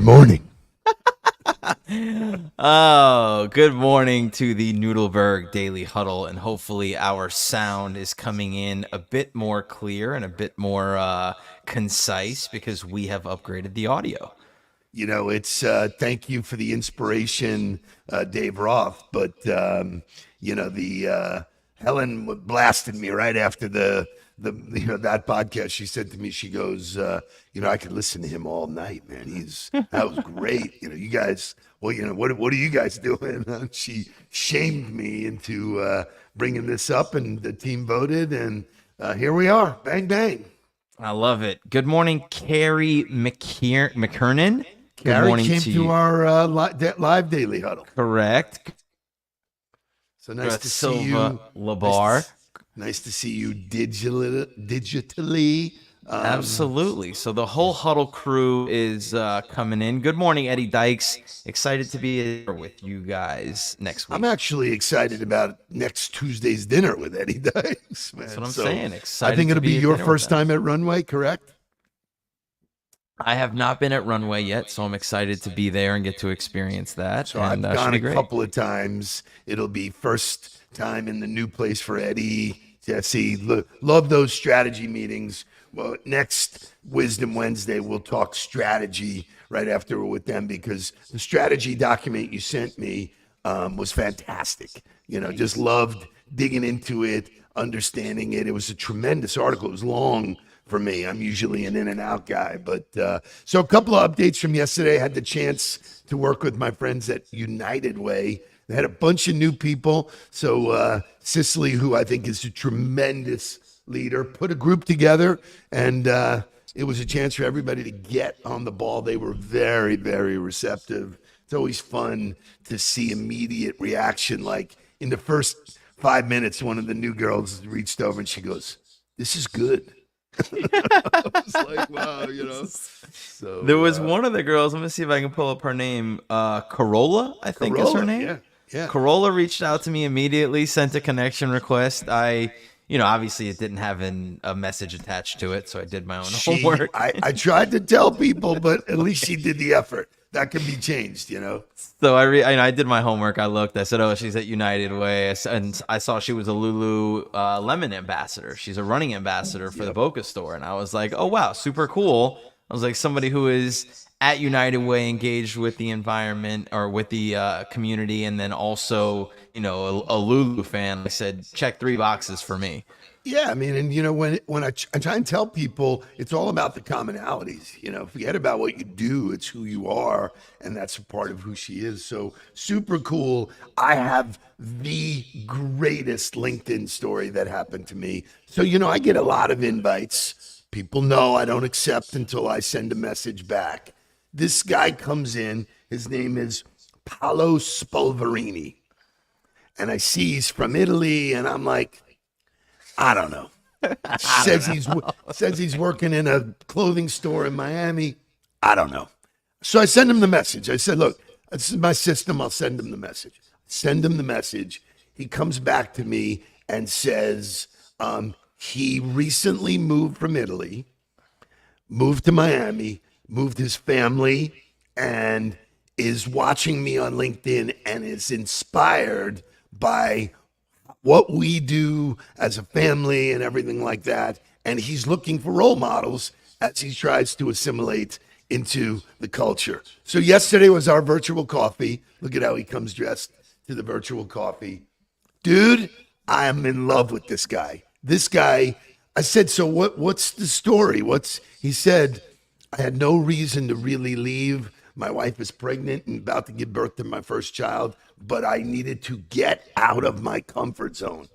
Good morning. Oh, good morning to the Nudelberg Daily Huddle, and hopefully our sound is coming in a bit more clear and a bit more concise because we have upgraded the audio. You know, it's thank you for the inspiration, Dave Roth. But the Helen blasted me right after the that podcast. She said to me, she goes, I could listen to him all night, man. That was great. You guys. Well, what are you guys doing? She shamed me into bringing this up, and the team voted, and here we are. Bang bang. I love it. Good morning, Carrie McKernan. Good Gary morning came to to you. our live daily huddle. Correct. So nice to see Silva you, Labar. Nice to see you digitally. Absolutely. So the whole Huddle crew is coming in. Good morning, Eddie Dykes. Excited to be here with you guys next week. I'm actually excited about next Tuesday's dinner with Eddie Dykes, man. That's what I'm saying. Excited. I think it'll be your first time. time at Runway, correct? I have not been at Runway yet, so I'm excited to be there and get to experience that. So and, I've gone should be a great. couple of times. It'll be first time in the new place for Eddie, Jesse. Love those strategy meetings. Well, next Wisdom Wednesday, we'll talk strategy right after with them, because the strategy document you sent me was fantastic. Just loved digging into it, understanding it. It was a tremendous article. It was long for me. I'm usually an in and out guy. But so a couple of updates from yesterday. I had the chance to work with my friends at United Way. They had a bunch of new people. So Cicely, who I think is a tremendous leader, put a group together, and it was a chance for everybody to get on the ball. They were very, very receptive. It's always fun to see immediate reaction. Like in the first 5 minutes, one of the new girls reached over and she goes, "This is good." I was like, wow, So There was one of the girls. Let me see if I can pull up her name. Corolla, I think is her name. Yeah. Corolla reached out to me immediately, sent a connection request. Obviously it didn't have a message attached to it, so I did my own homework. I tried to tell people, but at least she did the effort. That can be changed, So I did my homework. I looked. I said, "Oh, she's at United Way," and I saw she was a Lululemon ambassador. She's a running ambassador for the Boca store, and I was like, "Oh wow, super cool." I was like, somebody who is at United Way, engaged with the environment or with the community, and then also, a Lulu fan. I said, check 3 boxes for me. Yeah, I mean, and when I try and tell people, it's all about the commonalities. Forget about what you do; it's who you are, and that's a part of who she is. So super cool. I have the greatest LinkedIn story that happened to me. So I get a lot of invites. People know I don't accept until I send a message back. This guy comes in. His name is Paolo Spolverini, and I see he's from Italy, and I'm like, I don't know. Says he's working in a clothing store in Miami. I don't know. So I send him the message. I said, look, this is my system. I'll send him the message. Send him the message. He comes back to me and says he recently moved from Italy, moved to Miami, moved his family, and is watching me on LinkedIn and is inspired by what we do as a family and everything like that. And he's looking for role models as he tries to assimilate into the culture. So yesterday was our virtual coffee. Look at how he comes dressed to the virtual coffee. Dude, I am in love with this guy. I said, so what's the story? He said, I had no reason to really leave. My wife is pregnant and about to give birth to my first child, but I needed to get out of my comfort zone.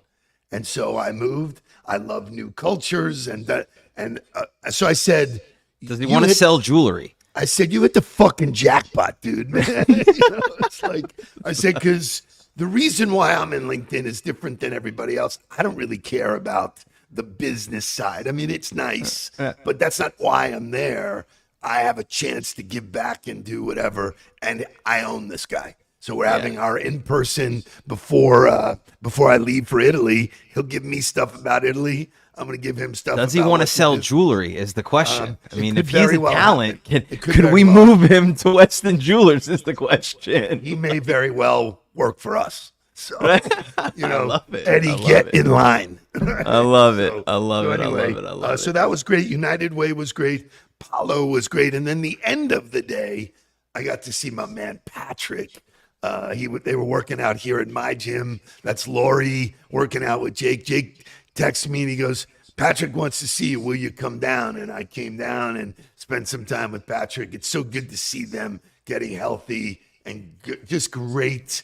And so I moved. I love new cultures. So I said, does he want to sell jewelry? I said, you hit the fucking jackpot, dude, man. It's like, I said, because the reason why I'm in LinkedIn is different than everybody else. I don't really care about the business side. I mean, it's nice, but that's not why I'm there. I have a chance to give back and do whatever, and I own this guy. So we're having our in-person before I leave for Italy. He'll give me stuff about Italy. I'm going to give him stuff. Does he about want to what sell do. jewelry is the question. I It mean, could if he's very a well talent, happen. It could could very we well move him to Weston Jewelers is the question. He may very well work for us. So, I love it. Eddie, I love get it. in line. I love it. I love So it. I anyway, love it. I love so it. that was great. United Way was great. Paulo was great. And then the end of the day, I got to see my man Patrick. They were working out here at my gym. That's Lori working out with Jake. Jake texts me and he goes, Patrick wants to see you. Will you come down? And I came down and spent some time with Patrick. It's so good to see them getting healthy and just great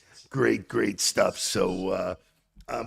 stuff. So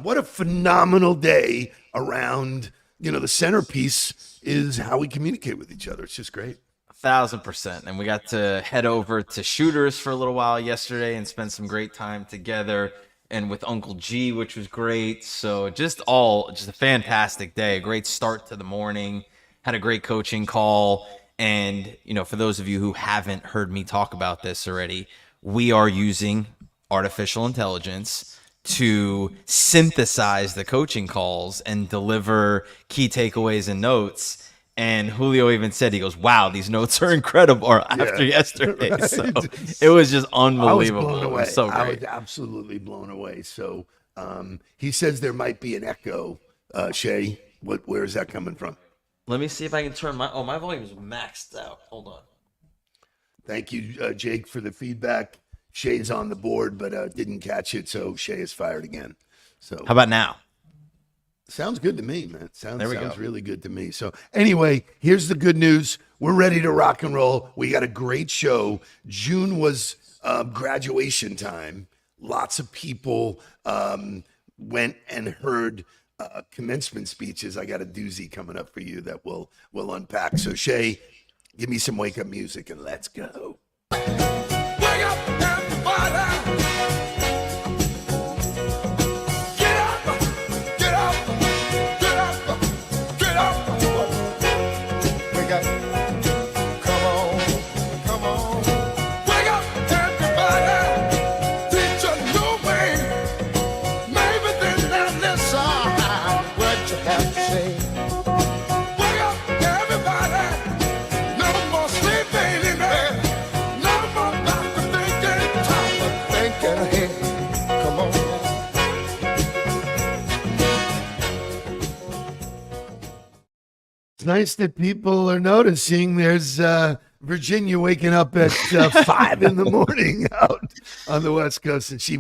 what a phenomenal day around, the centerpiece is how we communicate with each other. It's just great. 1,000%. And we got to head over to Shooters for a little while yesterday and spend some great time together and with Uncle G, which was great. So just a fantastic day, a great start to the morning, had a great coaching call. And, for those of you who haven't heard me talk about this already, we are using artificial intelligence to synthesize the coaching calls and deliver key takeaways and notes. And Julio even said, he goes, wow, these notes are incredible after yesterday. Right. So it was just unbelievable. I was blown away. It was so great. I was absolutely blown away. So he says there might be an echo. Shay, where is that coming from? Let me see if I can turn my volume is maxed out. Hold on. Thank you, Jake, for the feedback. Shay's on the board, but didn't catch it, so Shay is fired again. So How about now? sounds good to me, man. Sounds go. really good to me. So anyway, here's the good news. We're ready to rock and roll. We got a great show. June was graduation time. Lots of people went and heard commencement speeches. I got a doozy coming up for you that we'll unpack. So Shay, give me some wake up music and let's go. Wake up, everybody. Get up, get up, get up, get up. Wake up. Come on, come on. Wake up, everybody. Teach a new way. Maybe then they'll listen what you have to say. Wake up, everybody. No more sleeping in bed. No more about to thinking, time of thinking ahead. Come on. It's nice that people are noticing there's Virginia waking up at 5 in the morning out on the West Coast. And she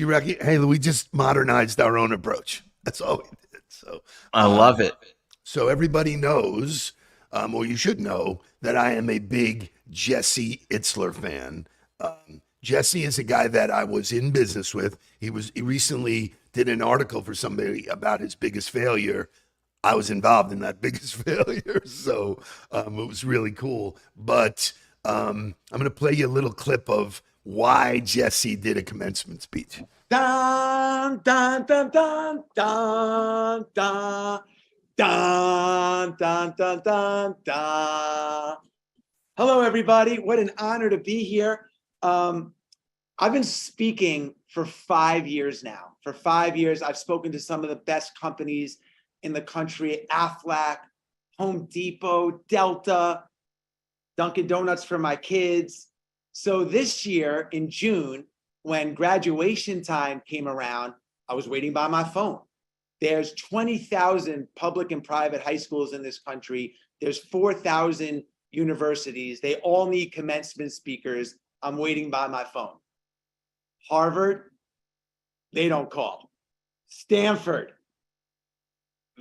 recognized, hey, we just modernized our own approach. That's all we did. So I love it. So everybody knows, or you should know, that I am a big Jesse Itzler fan. Jesse is a guy that I was in business with. He recently did an article for somebody about his biggest failure. I was involved in that biggest failure, so it was really cool. But I'm going to play you a little clip of why Jesse did a commencement speech. Dun, dun, dun, dun, dun, dun, dun, dun, dun, dun, dun. Hello, everybody. What an honor to be here. I've been speaking for 5 years now. For 5 years, I've spoken to some of the best companies in the country: Aflac, Home Depot, Delta, Dunkin' Donuts for my kids. So this year in June, when graduation time came around, I was waiting by my phone. There's 20,000 public and private high schools in this country. There's 4,000 universities. They all need commencement speakers. I'm waiting by my phone. Harvard, they don't call. Stanford,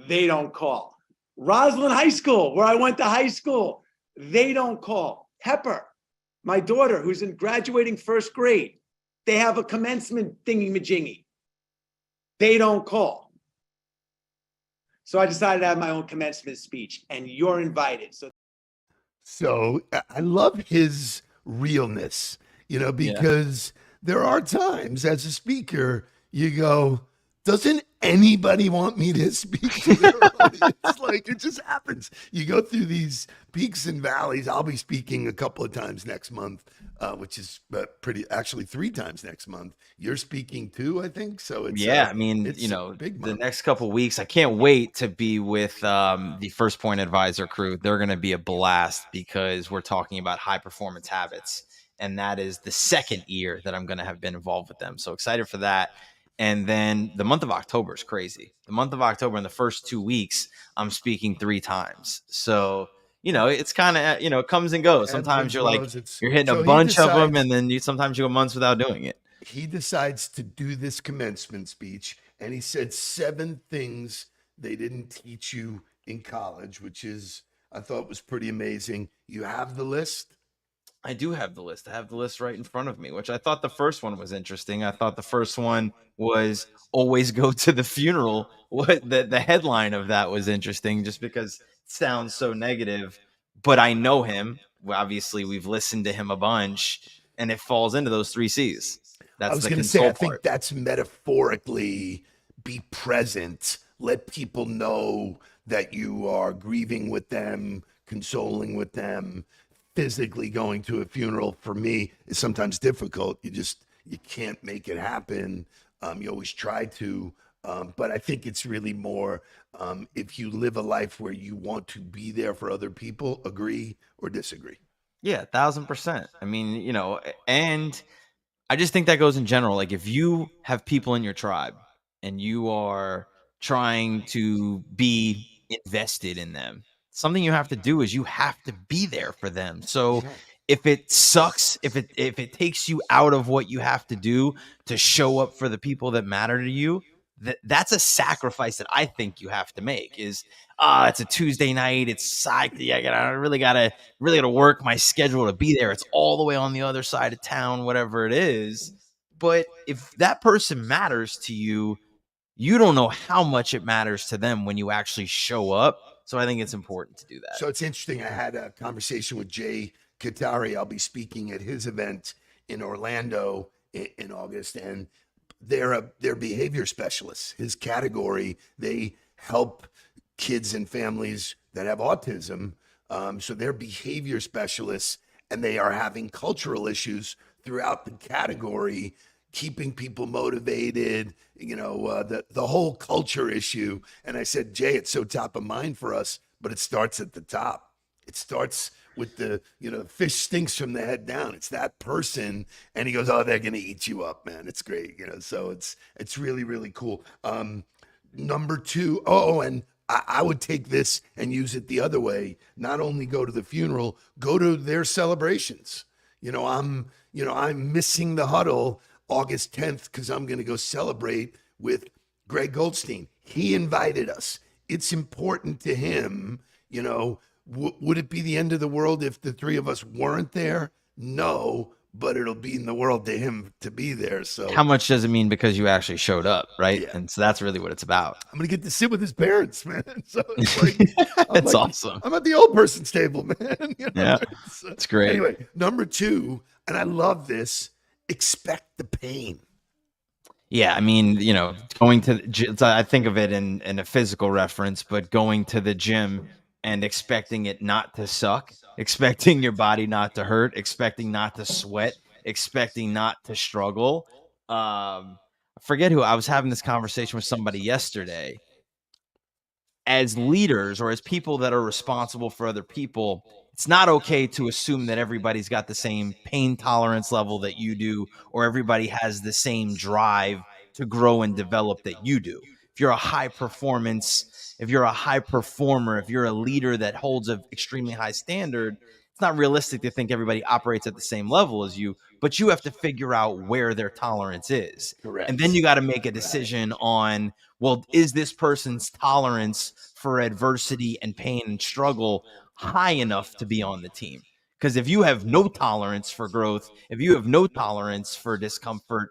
they don't call. Roslyn High School, where I went to high school, they don't call. Pepper, my daughter, who's in graduating first grade, they have a commencement thingy-majingy. They don't call. So I decided to have my own commencement speech, and you're invited. So I love his realness, because there are times as a speaker, you go, doesn't anybody want me to speak to their audience? Like, it just happens. You go through these peaks and valleys. I'll be speaking a couple of times next month, which is actually 3 times next month. You're speaking too, I think. So it's Yeah, I mean, it's a big the month. next couple of weeks, I can't wait to be with the First Point Advisor crew. They're going to be a blast because we're talking about high performance habits, and that is the second year that I'm going to have been involved with them. So excited for that. And then the month of October is crazy. The month of October, in the first 2 weeks, I'm speaking 3 times. So it's kind of it comes and goes. Ebbs Sometimes and you're like flows. It's you're hitting a so he bunch of them, decides and then sometimes you go months without doing it. he decides to do this commencement speech, and he said 7 things they didn't teach you in college, which is I thought was pretty amazing. You have the list. I do have the list. I have the list right in front of me, which I thought the first one was interesting. I thought the first one was always go to the funeral. What the headline of that was interesting just because it sounds so negative, but I know him. Well, obviously, we've listened to him a bunch, and it falls into those 3 C's. I That's was the going to say, I console think part. that's metaphorically be present. Let people know that you are grieving with them, consoling with them. Physically going to a funeral for me is sometimes difficult. You can't make it happen. You always try to, but I think it's really more if you live a life where you want to be there for other people, agree or disagree. Yeah, 1,000%. I mean, and I just think that goes in general. Like if you have people in your tribe and you are trying to be invested in them, something you have to do is you have to be there for them. So Yeah. if it sucks, if it takes you out of what you have to do to show up for the people that matter to you, that's a sacrifice that I think you have to make. Is it's a Tuesday night, it's psyched. Yeah, I really gotta work my schedule to be there. It's all the way on the other side of town, whatever it is. But if that person matters to you, you don't know how much it matters to them when you actually show up. So I think it's important to do that. So it's interesting. I had a conversation with Jay Katari. I'll be speaking at his event in Orlando in August, and they're behavior specialists. His category, they help kids and families that have autism. So they're behavior specialists, and they are having cultural issues throughout the category, keeping people motivated. The whole culture issue. And I said, Jay, it's so top of mind for us, but it starts at the top. It starts with fish stinks from the head down. It's that person. And he goes, oh, they're going to eat you up, man. It's great. So it's really, really cool. Number 2, and I would take this and use it the other way. Not only go to the funeral, go to their celebrations. I'm missing the Huddle August 10th because I'm going to go celebrate with Greg Goldstein. He invited us. It's important to him. Would it be the end of the world if the 3 of us weren't there? No, but it'll be in the world to him to be there. So How much does it mean because you actually showed up, right? Yeah. And so that's really what it's about. I'm gonna get to sit with his parents, man. So it's like It's awesome. I'm at the old person's table, man. Yeah, it's great. Anyway, number 2, and I love this. Expect the pain. Yeah, I mean, going to I think of it in a physical reference, but going to the gym and expecting it not to suck, expecting your body not to hurt, expecting not to sweat, expecting not to struggle. I forget who I was having this conversation with somebody yesterday. As leaders or as people that are responsible for other people, it's not okay to assume that everybody's got the same pain tolerance level that you do, or everybody has the same drive to grow and develop that you do. If you're a high performance, if you're a high performer, if you're a leader that holds an extremely high standard, it's not realistic to think everybody operates at the same level as you, but you have to figure out where their tolerance is. Correct. And then you got to make a decision on, well, is this person's tolerance for adversity and pain and struggle high enough to be on the team? Because if you have no tolerance for growth, if you have no tolerance for discomfort,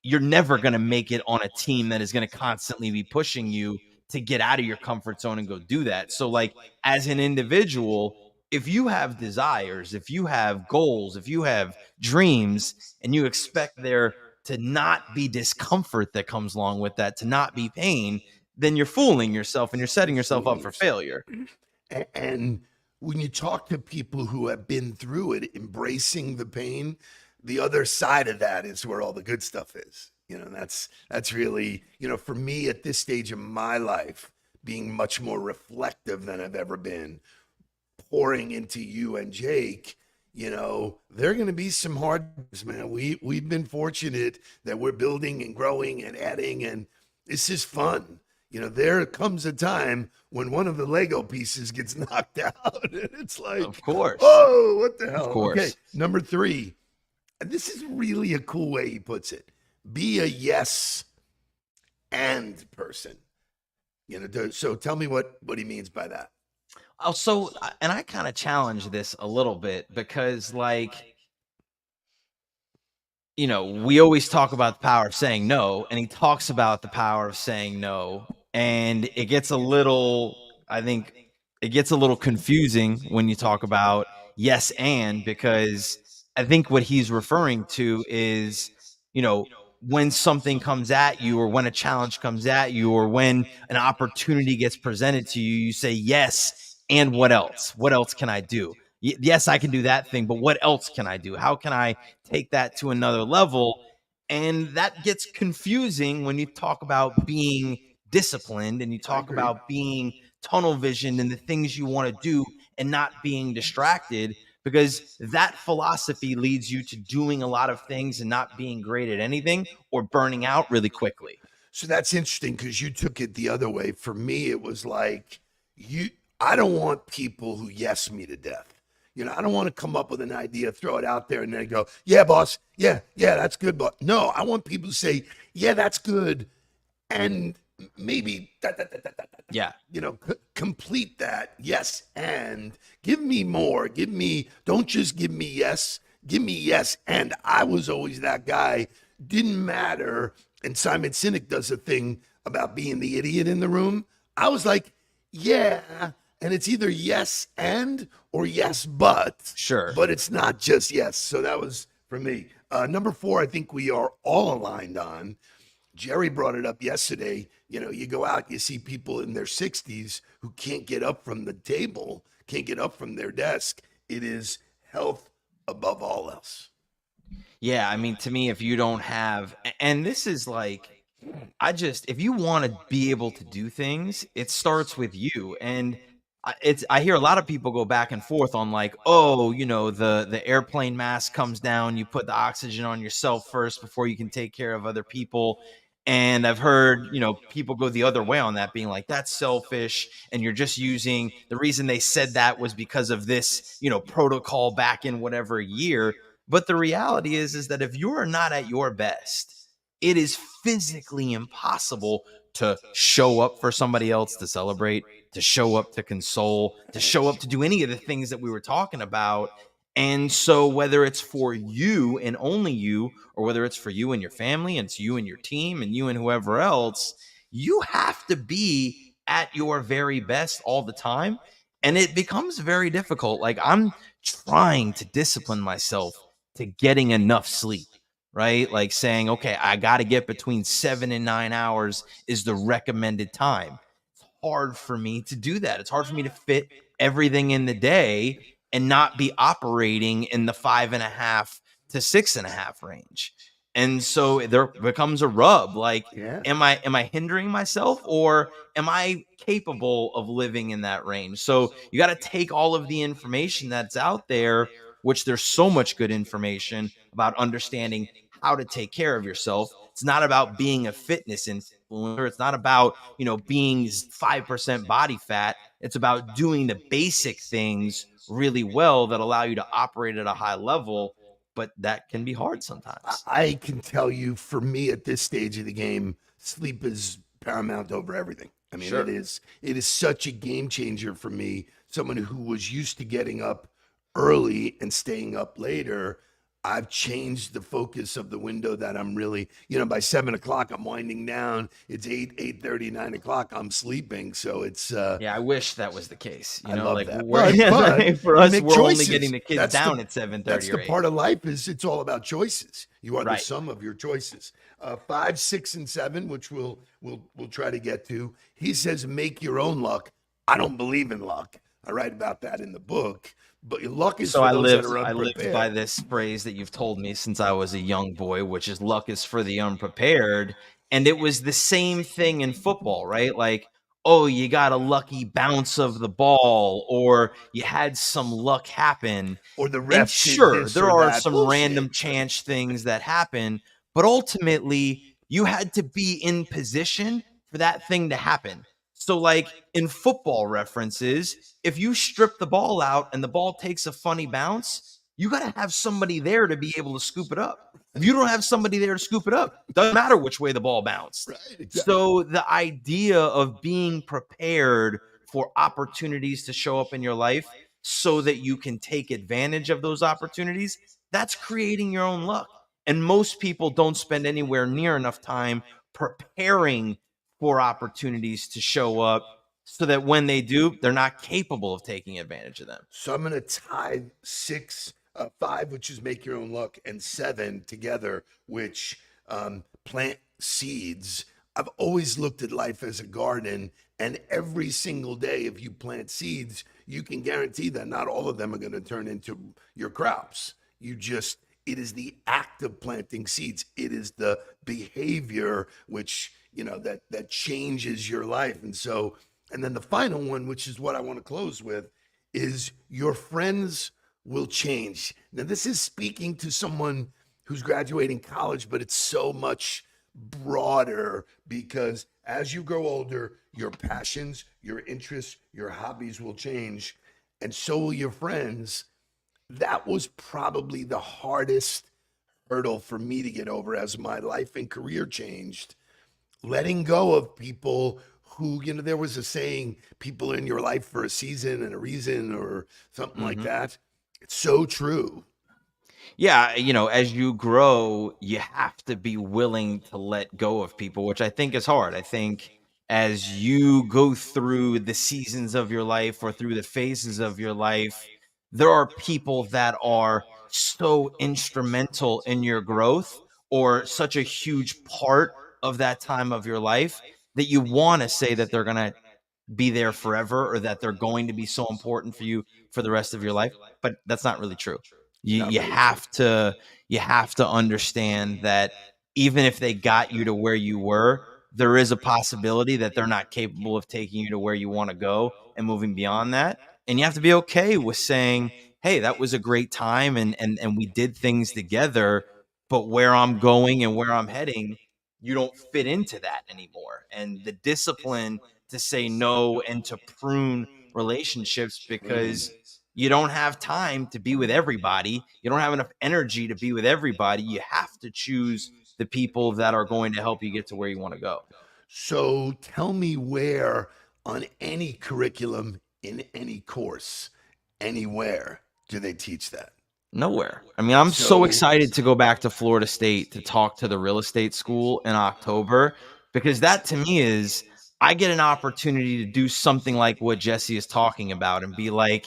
you're never going to make it on a team that is going to constantly be pushing you to get out of your comfort zone and go do that. So like as an individual, if you have desires, if you have goals, if you have dreams, and you expect there to not be discomfort that comes along with that, to not be pain, then you're fooling yourself and you're setting yourself up for failure. And when you talk to people who have been through it, embracing the pain, the other side of that is where all the good stuff is. That's really, for me at this stage of my life, being much more reflective than I've ever been, pouring into you and Jake, there are going to be some hard times, man. We've been fortunate that we're building and growing and adding, and this is fun. There comes a time when one of the Lego pieces gets knocked out, and it's like, Of course. oh, what the hell? Of course. Okay, number 3, and this is really a cool way he puts it. Be a yes and person. So tell me what he means by that. Also, and I kind of challenge this a little bit because, like, we always talk about the power of saying no, and he talks about the power of saying no. And it gets a little, I think it gets a little confusing when you talk about yes and, because I think what he's referring to is, when something comes at you, or when a challenge comes at you, or when an opportunity gets presented to you, you say yes, and what else? What else can I do? Yes, I can do that thing, but what else can I do? How can I take that to another level? And that gets confusing when you talk about being disciplined and you talk about being tunnel visioned and the things you want to do and not being distracted, because that philosophy leads you to doing a lot of things and not being great at anything, or burning out really quickly. So that's interesting because you took it the other way. For me, it was like, I don't want people who yes me to death. I don't want to come up with an idea, throw it out there, and then go, yeah, boss. Yeah, that's good, boss. No, I want people to say, yeah, that's good. And maybe, Yeah. complete that. Yes. And give me more. Don't just give me yes. Give me yes. And I was always that guy. Didn't matter. And Simon Sinek does a thing about being the idiot in the room. I was like, yeah. And it's either yes and or yes but. Sure. But it's not just yes. So that was for me. Number 4, I think we are all aligned on. Jerry brought it up yesterday. You go out, you see people in their 60s who can't get up from the table, can't get up from their desk. It is health above all else. Yeah, I mean, to me, if you don't have, and this is like, if you want to be able to do things, it starts with you. And I hear a lot of people go back and forth on, like, oh, the airplane mask comes down, you put the oxygen on yourself first before you can take care of other people. And I've heard, people go the other way on that, being like, that's selfish. And you're just using, the reason they said that was because of this, protocol back in whatever year. But the reality is that if you're not at your best, it is physically impossible to show up for somebody else, to celebrate, to show up to console, to show up to do any of the things that we were talking about. And so whether it's for you and only you, or whether it's for you and your family, and it's you and your team and you and whoever else, you have to be at your very best all the time. And it becomes very difficult. Like, I'm trying to discipline myself to getting enough sleep, right? Like saying, okay, I got to get between 7 and 9 hours is the recommended time. It's hard for me to do that. It's hard for me to fit everything in the day and not be operating in the 5.5 to 6.5 range. And so there becomes a rub. Like, am I hindering myself, or am I capable of living in that range? So you got to take all of the information that's out there, which there's so much good information about understanding how to take care of yourself. It's not about being a fitness influencer. It's not about, being 5% body fat. It's about doing the basic things really well that allow you to operate at a high level. But that can be hard sometimes. I can tell you, for me at this stage of the game, sleep is paramount over everything. I mean, Sure. it is such a game changer for me. Someone who was used to getting up early and staying up later. I've changed the focus of the window that I'm really, by 7 o'clock, I'm winding down. It's 8:30, 9 o'clock. I'm sleeping. So it's, Yeah, I wish that was the case. I love Like that. we're But for you us, make we're only getting choices. the kids That's down the at 7:30 that's or the 8. part of life is it's all about choices. You are the Right. sum of your choices. 5, 6, and 7, which we'll try to get to. He says, make your own luck. I don't believe in luck. I write about that in the book. But your luck is So for I those that lived are I lived by unprepared. this phrase that you've told me since I was a young boy, which is luck is for the unprepared. And it was the same thing in football, right? Like, oh, you got a lucky bounce of the ball, or you had some luck happen. Or the And ref did sure, this there or are that. some random Bullshit. chance things that happen, but ultimately, you had to be in position for that thing to happen. So, like in football references, if you strip the ball out and the ball takes a funny bounce, you got to have somebody there to be able to scoop it up. If you don't have somebody there to scoop it up, doesn't matter which way the ball bounced. Right, exactly. So, the idea of being prepared for opportunities to show up in your life so that you can take advantage of those opportunities, that's creating your own luck. And most people don't spend anywhere near enough time preparing for opportunities to show up so that when they do, they're not capable of taking advantage of them. So I'm going to tie 5, which is make your own luck, and 7 together, which plant seeds. I've always looked at life as a garden, and every single day, if you plant seeds, you can guarantee that not all of them are going to turn into your crops. It is the act of planting seeds. It is the behavior which, that changes your life. And then the final one, which is what I want to close with, is your friends will change. Now, this is speaking to someone who's graduating college, but it's so much broader because as you grow older, your passions, your interests, your hobbies will change, and so will your friends. That was probably the hardest hurdle for me to get over as my life and career changed. Letting go of people who, there was a saying, people in your life for a season and a reason or something like that. It's so true. Yeah, as you grow, you have to be willing to let go of people, which I think is hard. I think as you go through the seasons of your life or through the phases of your life, there are people that are so instrumental in your growth or such a huge part of that time of your life that you want to say that they're going to be there forever or that they're going to be so important for you for the rest of your life, but that's not really true. You Not you really true. have to understand that even if they got you to where you were, there is a possibility that they're not capable of taking you to where you want to go and moving beyond that. And you have to be okay with saying, "Hey, that was a great time and we did things together, but where I'm going and where I'm heading, you don't fit into that anymore." And the discipline to say no and to prune relationships because you don't have time to be with everybody. You don't have enough energy to be with everybody. You have to choose the people that are going to help you get to where you want to go. So tell me where on any curriculum, in any course, anywhere, do they teach that? Nowhere. I mean, I'm so excited to go back to Florida State to talk to the real estate school in October because that to me is I get an opportunity to do something like what Jesse is talking about and be like,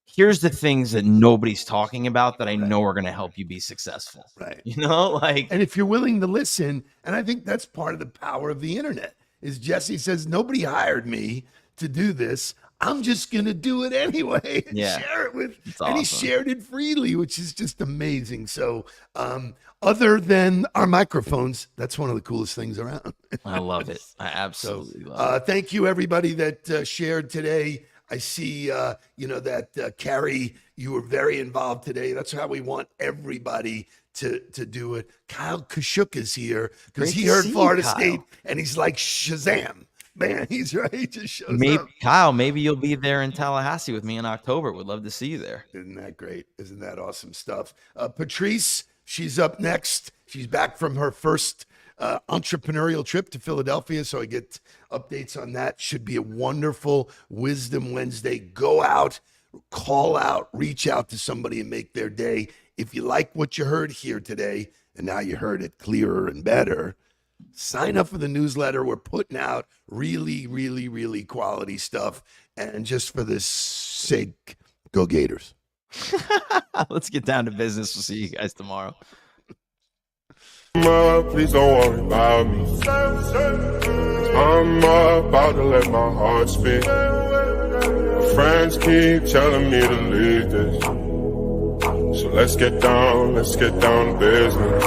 here's the things that nobody's talking about that I know are going to help you be successful. Right. Like, And if you're willing to listen, and I think that's part of the power of the internet, is Jesse says, nobody hired me to do this. I'm just going to do it anyway and Yeah, share it with, it's and he awesome. shared it freely, which is just amazing. So, other than our microphones, that's one of the coolest things around. I love it. I absolutely love it. Thank you, everybody that shared today. I see, that Carrie, you were very involved today. That's how we want everybody to do it. Kyle Kashuk is here because Great he to heard see you, Florida Kyle. State and he's like Shazam. Man, he's right. He just shows Maybe up. Kyle, maybe you'll be there in Tallahassee with me in October. Would love to see you there. Isn't that great? Isn't that awesome stuff? Patrice, she's up next. She's back from her first entrepreneurial trip to Philadelphia. So I get updates on that. Should be a wonderful Wisdom Wednesday. Go out, call out, reach out to somebody and make their day. if you like what you heard here today, and now you heard it clearer and better, sign up for the newsletter. We're putting out really, really, really quality stuff. And just for this sake, go Gators. Let's get down to business. We'll see you guys tomorrow. Please don't worry about me. I'm about to let my heart speak. My friends keep telling me to leave this. So let's get down to business.